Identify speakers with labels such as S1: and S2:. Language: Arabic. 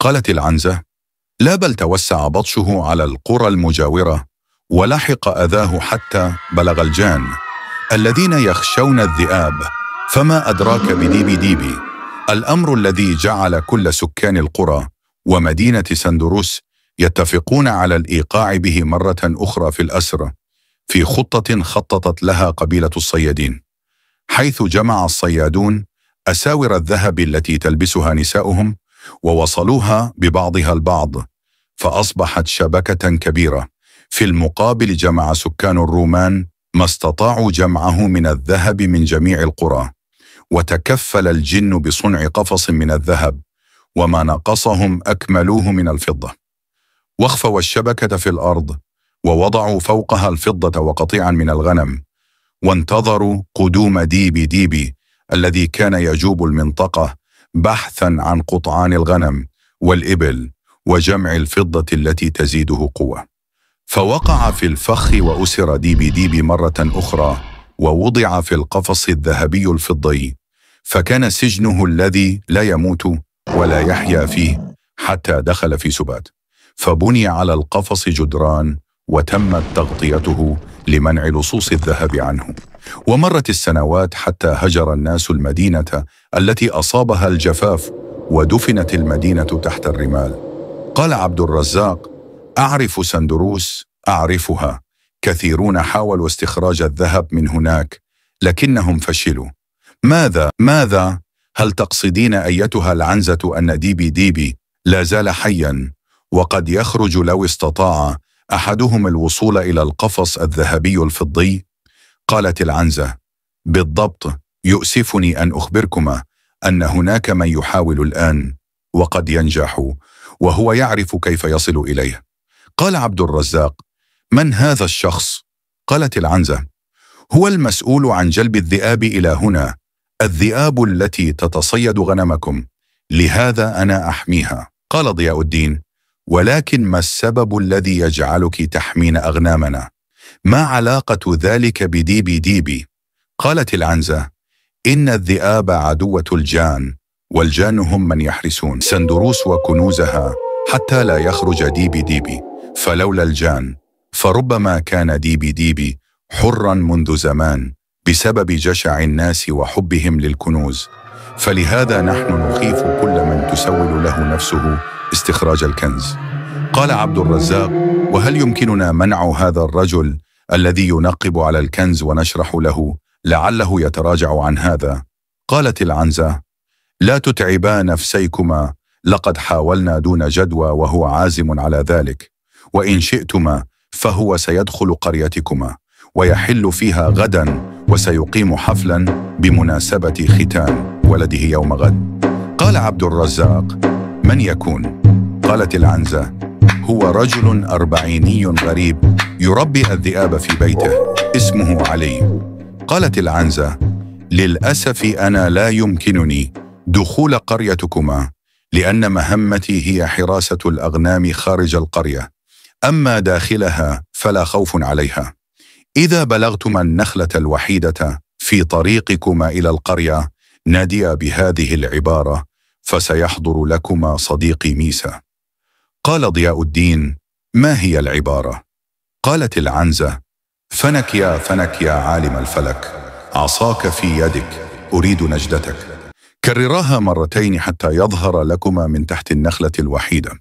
S1: قالت العنزة: لا، بل توسع بطشه على القرى المجاورة، ولحق أذاه حتى بلغ الجان الذين يخشون الذئاب. فما أدراك بديبي ديبي، الأمر الذي جعل كل سكان القرى ومدينة سندروس يتفقون على الإيقاع به مرة أخرى في الأسر، في خطة خططت لها قبيلة الصيادين، حيث جمع الصيادون أساور الذهب التي تلبسها نساؤهم ووصلوها ببعضها البعض، فأصبحت شبكة كبيرة. في المقابل جمع سكان الرومان ما استطاعوا جمعه من الذهب من جميع القرى، وتكفل الجن بصنع قفص من الذهب، وما نقصهم أكملوه من الفضة. واخفوا الشبكة في الأرض، ووضعوا فوقها الفضة وقطيعا من الغنم، وانتظروا قدوم ديبي ديبي الذي كان يجوب المنطقة بحثا عن قطعان الغنم والإبل وجمع الفضة التي تزيده قوة. فوقع في الفخ وأسر ديبي ديبي مرة أخرى، ووضع في القفص الذهبي الفضي، فكان سجنه الذي لا يموت ولا يحيا فيه حتى دخل في سبات. فبني على القفص جدران، وتمت تغطيته لمنع لصوص الذهب عنه. ومرت السنوات حتى هجر الناس المدينة التي أصابها الجفاف، ودفنت المدينة تحت الرمال. قال عبد الرزاق: أعرف سندروس، أعرفها، كثيرون حاولوا استخراج الذهب من هناك لكنهم فشلوا. ماذا؟ هل تقصدين أيتها العنزة أن ديبي ديبي لا زال حيا، وقد يخرج لو استطاع أحدهم الوصول إلى القفص الذهبي الفضي؟ قالت العنزة: بالضبط، يؤسفني أن أخبركما أن هناك من يحاول الآن، وقد ينجح، وهو يعرف كيف يصل إليه. قال عبد الرزاق: من هذا الشخص؟ قالت العنزة: هو المسؤول عن جلب الذئاب إلى هنا، الذئاب التي تتصيد غنمكم، لهذا أنا أحميها. قال ضياء الدين: ولكن ما السبب الذي يجعلك تحمين أغنامنا؟ ما علاقة ذلك بديبي ديبي؟ قالت العنزة: إن الذئاب عدوة الجان، والجان هم من يحرسون سندروس وكنوزها حتى لا يخرج ديبي ديبي، فلولا الجان فربما كان ديبي ديبي حرا منذ زمان بسبب جشع الناس وحبهم للكنوز، فلهذا نحن نخيف كل من تسول له نفسه استخراج الكنز. قال عبد الرزاق: وهل يمكننا منع هذا الرجل الذي ينقب على الكنز ونشرح له لعله يتراجع عن هذا؟ قالت العنزة: لا تتعبا نفسيكما، لقد حاولنا دون جدوى وهو عازم على ذلك، وإن شئتما فهو سيدخل قريتكما ويحل فيها غدا، وسيقيم حفلا بمناسبة ختان ولده يوم غد. قال عبد الرزاق: من يكون؟ قالت العنزة: هو رجل أربعيني غريب يربي الذئاب في بيته، اسمه علي. قالت العنزة: للأسف أنا لا يمكنني دخول قريتكما، لأن مهمتي هي حراسة الأغنام خارج القرية، أما داخلها فلا خوف عليها. إذا بلغتما النخلة الوحيدة في طريقكما إلى القرية ناديا بهذه العبارة، فسيحضر لكما صديقي ميسى. قال ضياء الدين: ما هي العبارة؟ قالت العنزة: فنك يا عالم الفلك، عصاك في يدك، أريد نجدتك. كرراها مرتين حتى يظهر لكما من تحت النخلة الوحيدة.